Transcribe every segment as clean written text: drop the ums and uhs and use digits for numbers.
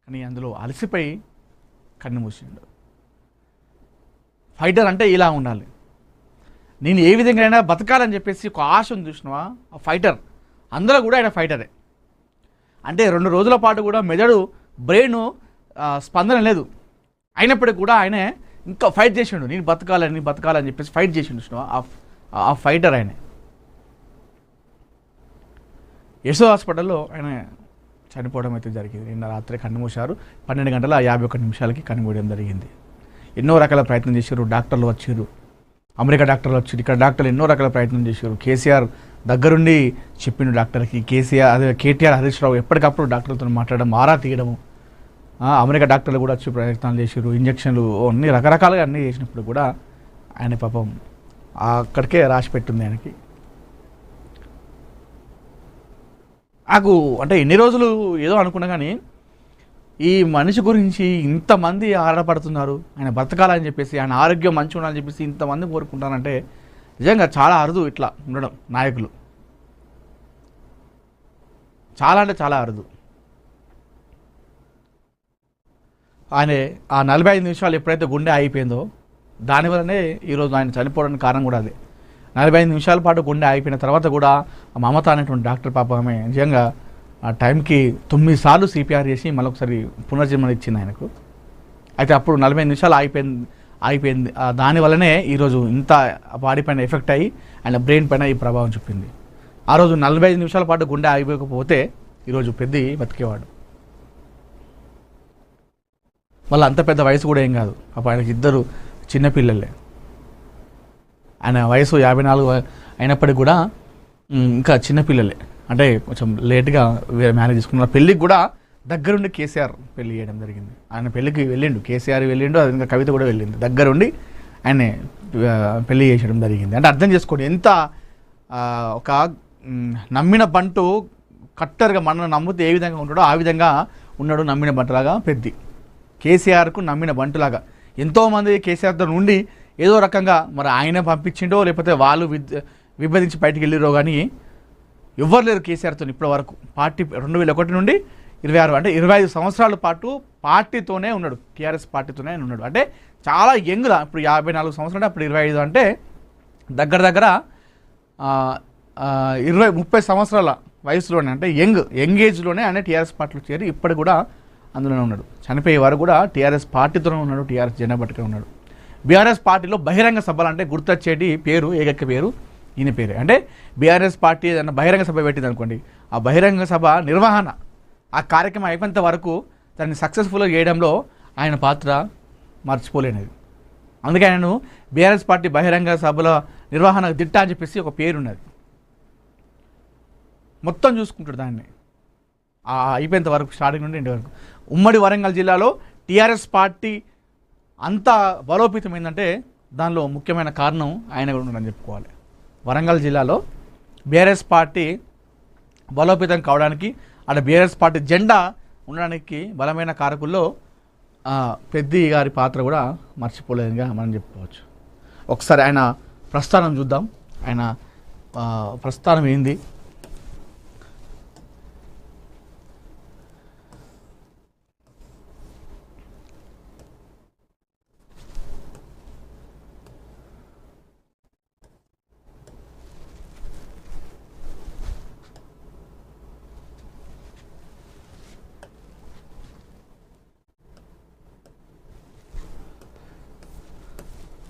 కానీ అందులో అలసిపోయి కన్ను మూసిండు. ఫైటర్ అంటే ఇలా ఉండాలి. నేను ఏ విధంగా అయినా బతకాలని చెప్పేసి ఒక ఆశను చూసినావా, ఆ ఫైటర్. అందులో కూడా ఆయన ఫైటరే. అంటే 2 రోజుల పాటు కూడా మెదడు బ్రెయిన్ స్పందన లేదు, అయినప్పటికీ కూడా ఆయన ఇంకా ఫైట్ చేసిండు. నేను బతకాలని చెప్పేసి ఫైట్ చేసిండు చూసినావా, ఆ ఫైటర్ ఆయన. యశో హాస్పిటల్లో ఆయన చనిపోవడం అయితే జరిగింది. నిన్న రాత్రి కన్నుమూశారు. 12 గంటల 51 నిమిషాలకి కన్నుమూయడం జరిగింది. ఎన్నో రకాల ప్రయత్నం చేశారు, డాక్టర్లు వచ్చారు, అమెరికా డాక్టర్లు వచ్చారు, ఇక్కడ డాక్టర్లు ఎన్నో రకాల ప్రయత్నం చేశారు. కేసీఆర్ దగ్గరుండి చెప్పిండు డాక్టర్కి. కేటీఆర్ హరీష్ రావు ఎప్పటికప్పుడు డాక్టర్లతో మాట్లాడడం, ఆరా తీయడము. అమెరికా డాక్టర్లు కూడా వచ్చి ప్రయత్నాలు చేశారు, ఇంజక్షన్లు అన్ని రకరకాలుగా అన్నీ చేసినప్పుడు కూడా ఆయన పాపం అక్కడికే రాసి పెట్టింది ఆయనకి. నాకు అంటే ఎన్ని రోజులు ఏదో అనుకున్నా కానీ ఈ మనిషి గురించి ఇంతమంది ఆరాటపడుతున్నారు, ఆయన బతకాలని చెప్పేసి, ఆయన ఆరోగ్యం మంచిగా ఉండాలని చెప్పేసి ఇంతమంది కోరుకుంటారంటే నిజంగా చాలా అరుదు ఇట్లా ఉండడం నాయకులు. చాలా అంటే చాలా అరుదు. ఆయన ఆ 45 నిమిషాలు ఎప్పుడైతే గుండె అయిపోయిందో దానివల్లనే ఈరోజు ఆయన చనిపోవడానికి కారణం కూడా అదే. 45 నిమిషాల పాటు గుండె అయిపోయిన తర్వాత కూడా ఆ మమత అనేటువంటి డాక్టర్ పాప ఆమె నిజంగా ఆ టైంకి 9 సార్లు సిపిఆర్ చేసి మళ్ళొకసారి పునర్జన్మన ఇచ్చింది ఆయనకు. అయితే అప్పుడు 45 నిమిషాలు అయిపోయింది. దానివల్లనే ఈరోజు ఇంత బాడీ పైన ఎఫెక్ట్ అయ్యి ఆయన బ్రెయిన్ పైన ఈ ప్రభావం చూపింది. ఆ రోజు 45 నిమిషాల పాటు గుండె అయిపోకపోతే ఈరోజు పెద్ద బతికేవాడు. మళ్ళీ అంత పెద్ద వయసు కూడా ఏం కాదు, అప్పుడు ఆయనకి 2 చిన్నపిల్లలే. ఆయన వయసు 54 అయినప్పటికీ కూడా ఇంకా చిన్నపిల్లలే. అంటే కొంచెం లేట్గా మ్యారేజ్ చేసుకున్నారు. పెళ్ళికి కూడా దగ్గరుండి కేసీఆర్ పెళ్ళి చేయడం జరిగింది. ఆయన పెళ్ళికి వెళ్ళిండు, కేసీఆర్ వెళ్ళిండు, అది ఇంకా కవిత కూడా వెళ్ళింది. దగ్గరుండి ఆయన పెళ్ళి చేసేయడం జరిగింది. అంటే అర్థం చేసుకోండి ఎంత ఒక నమ్మిన బంటు కట్టర్గా మనం నమ్మితే ఏ విధంగా ఉంటాడో ఆ విధంగా ఉన్నాడు. నమ్మిన బంటులాగా పెద్ది కేసీఆర్కు నమ్మిన బంటులాగా ఎంతోమంది కేసీఆర్తో నుండి ఏదో రకంగా మరి ఆయన పంపించిండో లేకపోతే వాళ్ళు విభజించి బయటికి వెళ్ళిరో కానీ ఎవ్వరు లేరు కేసీఆర్తో ఇప్పటి వరకు. పార్టీ 2001 నుండి 26 అంటే 25 సంవత్సరాల పాటు పార్టీతోనే ఉన్నాడు, టీఆర్ఎస్ పార్టీతోనే ఉన్నాడు. అంటే చాలా యంగ్లా, ఇప్పుడు 54 సంవత్సరాలు, అప్పుడు 25 అంటే దగ్గర 20-30 సంవత్సరాల వయసులోనే, అంటే యంగ్ ఏజ్లోనే ఆయన టీఆర్ఎస్ పార్టీలో చేరి ఇప్పటికి కూడా అందులోనే ఉన్నాడు. చనిపోయే వారు కూడా టీఆర్ఎస్ పార్టీతోనే ఉన్నాడు, టీఆర్ఎస్ జెండా పట్టుకుని ఉన్నాడు. బీఆర్ఎస్ పార్టీలో బహిరంగ సభలు అంటే గుర్తొచ్చేటి పేరు, ఏకైక పేరు ఈయన పేరే. అంటే బీఆర్ఎస్ పార్టీ ఏదైనా బహిరంగ సభ పెట్టింది అనుకోండి, ఆ బహిరంగ సభ నిర్వహణ, ఆ కార్యక్రమం అయిపోయేంత వరకు దాన్ని సక్సెస్ఫుల్గా చేయడంలో ఆయన పాత్ర మర్చిపోలేనిది. అందుకే ఆయనను బీఆర్ఎస్ పార్టీ బహిరంగ సభల నిర్వహణ దిట్ట అని చెప్పేసి ఒక పేరున్నది. మొత్తం చూసుకుంటాడు దాన్ని అయిపోయేంత వరకు, స్టార్టింగ్ నుండి ఎండ్ వరకు. ఉమ్మడి వరంగల్ జిల్లాలో టీఆర్ఎస్ పార్టీ అంత బలోపేతమైందంటే దానిలో ముఖ్యమైన కారణం ఆయన కూడా ఉన్నాడని చెప్పుకోవాలి. వరంగల్ జిల్లాలో బీఆర్ఎస్ పార్టీ బలోపేతం కావడానికి, అక్కడ బీఆర్ఎస్ పార్టీ జెండా ఉండడానికి బలమైన కారకుల్లో పెద్ది గారి పాత్ర కూడా మర్చిపోలేదుగా మనం చెప్పుకోవచ్చు. ఒకసారి ఆయన ప్రస్థానం చూద్దాం. ఆయన ప్రస్థానం ఏంది,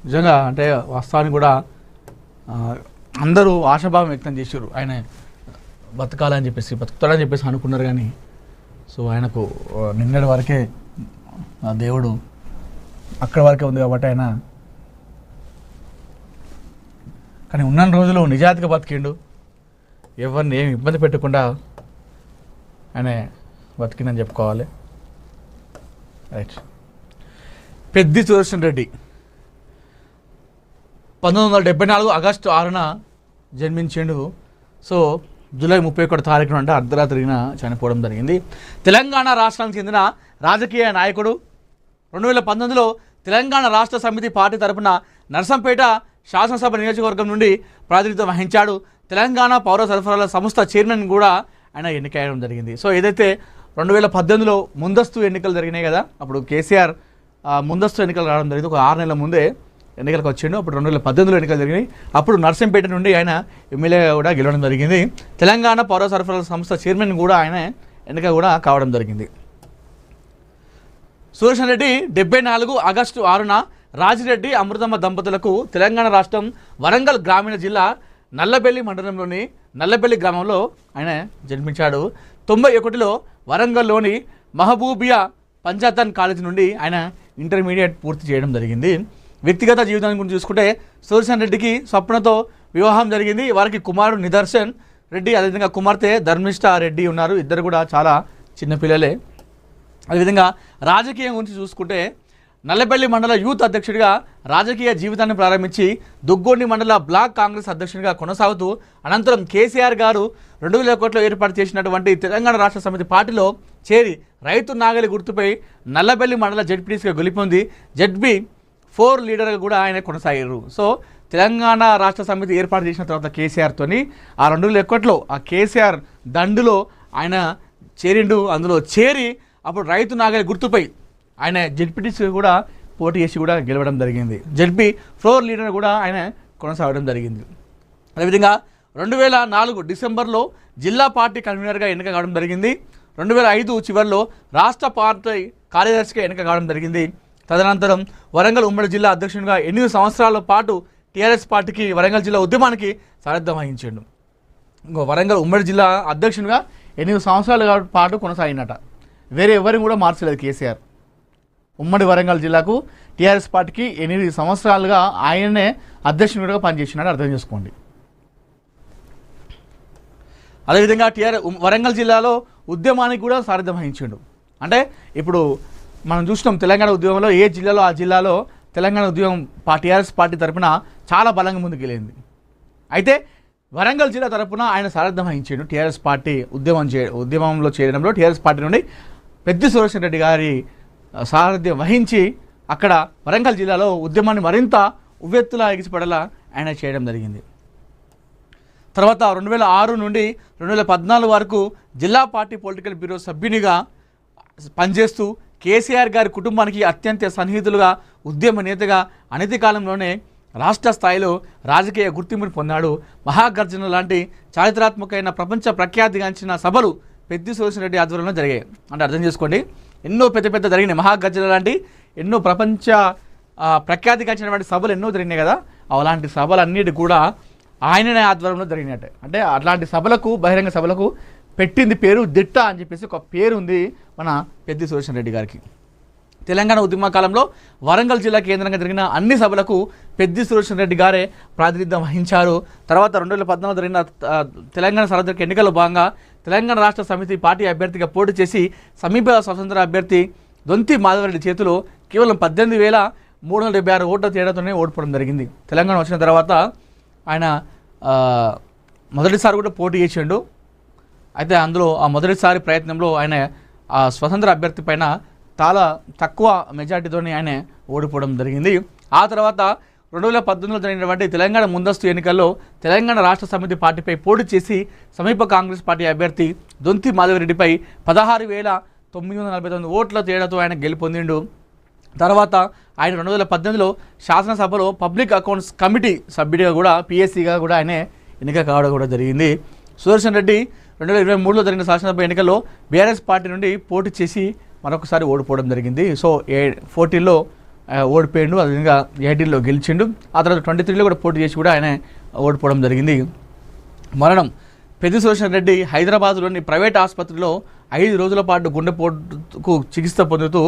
నిజంగా అంటే వాస్తవానికి కూడా అందరూ ఆశాభావం వ్యక్తం చేశారు. ఆయన బతకాలని చెప్పేసి, బతుకుతాడని చెప్పేసి అనుకున్నారు. కానీ సో ఆయనకు నిన్నటి వరకే దేవుడు అక్కడి వరకే ఉంది కాబట్టి ఆయన కానీ ఉన్న రోజులు నిజాయితీగా బతికిండు, ఎవరిని ఏమి ఇబ్బంది పెట్టకుండా ఆయన బతికిందని చెప్పుకోవాలి. రైట్. పెద్ది సుదర్శన్ రెడ్డి 1974 ఆగస్టు 6న జన్మించిండు. సో జూలై 31 తారీఖున అంటే అర్ధరాత్రిన చనిపోవడం జరిగింది. తెలంగాణ రాష్ట్రానికి చెందిన రాజకీయ నాయకుడు. 2019లో తెలంగాణ రాష్ట్ర సమితి పార్టీ తరఫున నర్సంపేట శాసనసభ నియోజకవర్గం నుండి ప్రాతినిధ్యం వహించాడు. తెలంగాణ పౌర సరఫరాల సంస్థ చైర్మన్ కూడా ఆయన ఎన్నికయ్యడం జరిగింది. సో ఏదైతే 2018లో ముందస్తు ఎన్నికలు జరిగినాయి కదా, అప్పుడు కేసీఆర్ ముందస్తు ఎన్నికలు రావడం జరిగింది. ఒక 6 నెలల ముందే ఎన్నికలకు వచ్చిండు. అప్పుడు 2018లో ఎన్నికలు జరిగినాయి. అప్పుడు నర్సంపేట నుండి ఆయన ఎమ్మెల్యే కూడా గెలవడం జరిగింది. తెలంగాణ పౌర సరఫరాల సంస్థ చైర్మన్ కూడా ఆయన ఎన్నిక కూడా కావడం జరిగింది. సుదర్శన్ రెడ్డి 74 ఆగస్టు 6న రాజిరెడ్డి అమృతమ్మ దంపతులకు తెలంగాణ రాష్ట్రం వరంగల్ గ్రామీణ జిల్లా నల్లబెల్లి మండలంలోని నల్లబెల్లి గ్రామంలో ఆయన జన్మించాడు. 91లో వరంగల్లోని మహబూబియా పంచాయతన్ కాలేజీ నుండి ఆయన ఇంటర్మీడియట్ పూర్తి చేయడం జరిగింది. వ్యక్తిగత జీవితాన్ని గురించి చూసుకుంటే సుదర్శన్ రెడ్డికి స్వప్నతో వివాహం జరిగింది. వారికి కుమారుడు నిదర్శన్ రెడ్డి, అదేవిధంగా కుమార్తె ధర్మిష్ఠ రెడ్డి ఉన్నారు. ఇద్దరు కూడా చాలా చిన్నపిల్లలే. అదేవిధంగా రాజకీయం గురించి చూసుకుంటే నల్లబెల్లి మండల యూత్ అధ్యక్షుడిగా రాజకీయ జీవితాన్ని ప్రారంభించి దుగ్గొండి మండల బ్లాక్ కాంగ్రెస్ అధ్యక్షుడిగా కొనసాగుతూ అనంతరం కేసీఆర్ గారు 2001లో ఏర్పాటు చేసినటువంటి తెలంగాణ రాష్ట్ర సమితి పార్టీలో చేరి రైతు నాగలి గుర్తుపై నల్లబెల్లి మండల జెడ్పీటీసీగా గెలుపొంది ZB4 లీడర్గా కూడా ఆయన కొనసాగారు. సో తెలంగాణ రాష్ట్ర సమితి ఏర్పాటు చేసిన తర్వాత కేసీఆర్తోని ఆ 2001లో ఆ కేసీఆర్ దండులో ఆయన చేరిండు. అందులో చేరి అప్పుడు రైతు నాగలి గుర్తుపై ఆయన జెడ్పీటీసీ కూడా పోటీ చేసి కూడా గెలవడం జరిగింది. ZB4 లీడర్ కూడా ఆయన కొనసాగడం జరిగింది. అదేవిధంగా 2004 డిసెంబర్లో జిల్లా పార్టీ కన్వీనర్గా ఎన్నిక కావడం జరిగింది. 2005 చివరిలో రాష్ట్ర పార్టీ కార్యదర్శిగా ఎన్నిక కావడం జరిగింది. తదనంతరం వరంగల్ ఉమ్మడి జిల్లా అధ్యక్షునిగా 8 సంవత్సరాల పాటు టీఆర్ఎస్ పార్టీకి వరంగల్ జిల్లా ఉద్యమానికి సారథ్యం వహించాడు. ఇంకో వరంగల్ ఉమ్మడి జిల్లా అధ్యక్షునిగా 8 సంవత్సరాల పాటు కొనసాగినట. వేరే ఎవరిని కూడా మార్చలేదు కేసీఆర్. ఉమ్మడి వరంగల్ జిల్లాకు టీఆర్ఎస్ పార్టీకి 8 సంవత్సరాలుగా ఆయనే అధ్యక్షునిగా పనిచేసినాడు, అర్థం చేసుకోండి. అదేవిధంగా వరంగల్ జిల్లాలో ఉద్యమానికి కూడా సారథ్యం వహించాడు. అంటే ఇప్పుడు మనం చూసినాం తెలంగాణ ఉద్యమంలో ఏ జిల్లాలో ఆ జిల్లాలో తెలంగాణ ఉద్యమం టీఆర్ఎస్ పార్టీ తరఫున చాలా బలంగా ముందుకెళ్ళింది. అయితే వరంగల్ జిల్లా తరఫున ఆయన సారథ్యం వహించాడు. టీఆర్ఎస్ పార్టీ ఉద్యమంలో చేరడంలో టీఆర్ఎస్ పార్టీ నుండి పెద్ది సుదర్శన్ రెడ్డి గారి సారథ్యం వహించి అక్కడ వరంగల్ జిల్లాలో ఉద్యమాన్ని మరింత ఉవ్వెత్తులా ఎగిసిపడేలా ఆయన చేయడం జరిగింది. తర్వాత 2006 నుండి 2014 వరకు జిల్లా పార్టీ పొలిటికల్ బ్యూరో సభ్యునిగా పనిచేస్తూ కేసీఆర్ గారి కుటుంబానికి అత్యంత సన్నిహితులుగా ఉద్యమ నేతగా అనతి కాలంలోనే రాష్ట్ర స్థాయిలో రాజకీయ గుర్తింపును పొందాడు. మహాగర్జన లాంటి చారిత్రాత్మకమైన ప్రపంచ ప్రఖ్యాతిగాంచిన సభలు పెద్ది సుదర్శన్ రెడ్డి ఆధ్వర్యంలో జరిగాయి. అంటే అర్థం చేసుకోండి, ఎన్నో పెద్ద జరిగినాయి. మహాగర్జన లాంటి ఎన్నో ప్రపంచ ప్రఖ్యాతిగాంచినటువంటి సభలు ఎన్నో జరిగినాయి కదా, అలాంటి సభలన్నిటి కూడా ఆయననే ఆధ్వర్యంలో జరిగినట్టే. అంటే అట్లాంటి సభలకు, బహిరంగ సభలకు పెట్టింది పేరు దిట్ట అని చెప్పేసి ఒక పేరు ఉంది మన పెద్ది సుదర్శన్ రెడ్డి గారికి. తెలంగాణ ఉద్యమ కాలంలో వరంగల్ జిల్లా కేంద్రంగా జరిగిన అన్ని సభలకు పెద్ది సుదర్శన్ రెడ్డి గారే ప్రాతినిధ్యం వహించారు. తర్వాత 2014 జరిగిన తెలంగాణ సార్వత్రిక ఎన్నికల్లో భాగంగా తెలంగాణ రాష్ట్ర సమితి పార్టీ అభ్యర్థిగా పోటీ చేసి సమీప స్వతంత్ర అభ్యర్థి దొంతి మాధవరెడ్డి చేతిలో కేవలం 18,376 ఓట్ల తేడాతోనే ఓడిపోవడం జరిగింది. తెలంగాణ వచ్చిన తర్వాత ఆయన మొదటిసారి కూడా పోటీ చేసిండు. అయితే అందులో ఆ మొదటిసారి ప్రయత్నంలో ఆయన ఆ స్వతంత్ర అభ్యర్థి పైన చాలా తక్కువ మెజార్టీతోనే ఆయన ఓడిపోవడం జరిగింది. ఆ తర్వాత 2018లో జరిగినటువంటి తెలంగాణ ముందస్తు ఎన్నికల్లో తెలంగాణ రాష్ట్ర సమితి పార్టీపై పోటీ చేసి సమీప కాంగ్రెస్ పార్టీ అభ్యర్థి దొంతి మాధవరెడ్డిపై 16,949 ఓట్ల తేడాతో ఆయన గెలుపొందిండు. తర్వాత ఆయన 2018లో శాసనసభలో పబ్లిక్ అకౌంట్స్ కమిటీ సభ్యుడిగా కూడా PSCగా కూడా ఆయన ఎన్నిక కావడం కూడా జరిగింది. సుదర్శన్ రెడ్డి 2023లో జరిగిన శాసనసభ ఎన్నికల్లో BRS పార్టీ నుండి పోటీ చేసి మరొకసారి ఓడిపోవడం జరిగింది. సో 14లో ఓడిపోయిండు, అదేవిధంగా 18లో గెలిచిండు. ఆ తర్వాత 23లో కూడా పోటీ చేసి కూడా ఆయన ఓడిపోవడం జరిగింది. మరణం పెద్ది సుదర్శన్ రెడ్డి హైదరాబాద్లోని ప్రైవేట్ ఆసుపత్రిలో 5 రోజుల పాటు గుండెపోటుకు చికిత్స పొందుతూ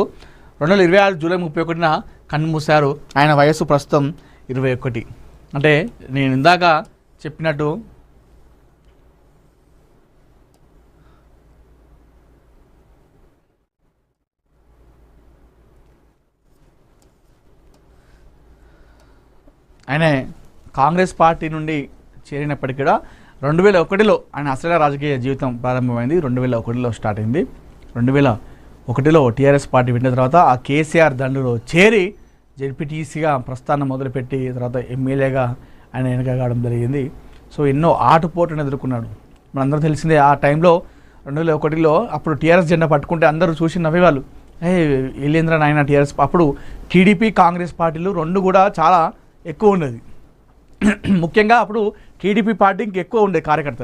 2026 జూలై 31న కన్నుమూశారు. ఆయన వయస్సు ప్రస్తుతం 21. అంటే నేను ఇందాక చెప్పినట్టు ఆయన కాంగ్రెస్ పార్టీ నుండి చేరినప్పటికీ కూడా 2001లో ఆయన అసలు రాజకీయ జీవితం ప్రారంభమైంది. 2001లో స్టార్ట్ అయింది. 2001లో టీఆర్ఎస్ పార్టీ విన్న తర్వాత ఆ కేసీఆర్ దండులో చేరి జెడ్పీటీసీగా ప్రస్థానం మొదలుపెట్టి తర్వాత ఎమ్మెల్యేగా ఆయన ఎన్నిక కావడం జరిగింది. సో ఎన్నో ఆటుపోటును ఎదుర్కొన్నాడు. మనందరూ తెలిసిందే, ఆ టైంలో 2001లో అప్పుడు టీఆర్ఎస్ జెండా పట్టుకుంటే అందరూ చూసి నవ్వేవాళ్ళు, వీళ్ళేంద్ర నాయన టీఆర్ఎస్. అప్పుడు టీడీపీ కాంగ్రెస్ పార్టీలు రెండు కూడా చాలా ఎక్కువ ఉండేది. ముఖ్యంగా అప్పుడు టీడీపీ పార్టీకి ఎక్కువ ఉండే కార్యకర్తలు.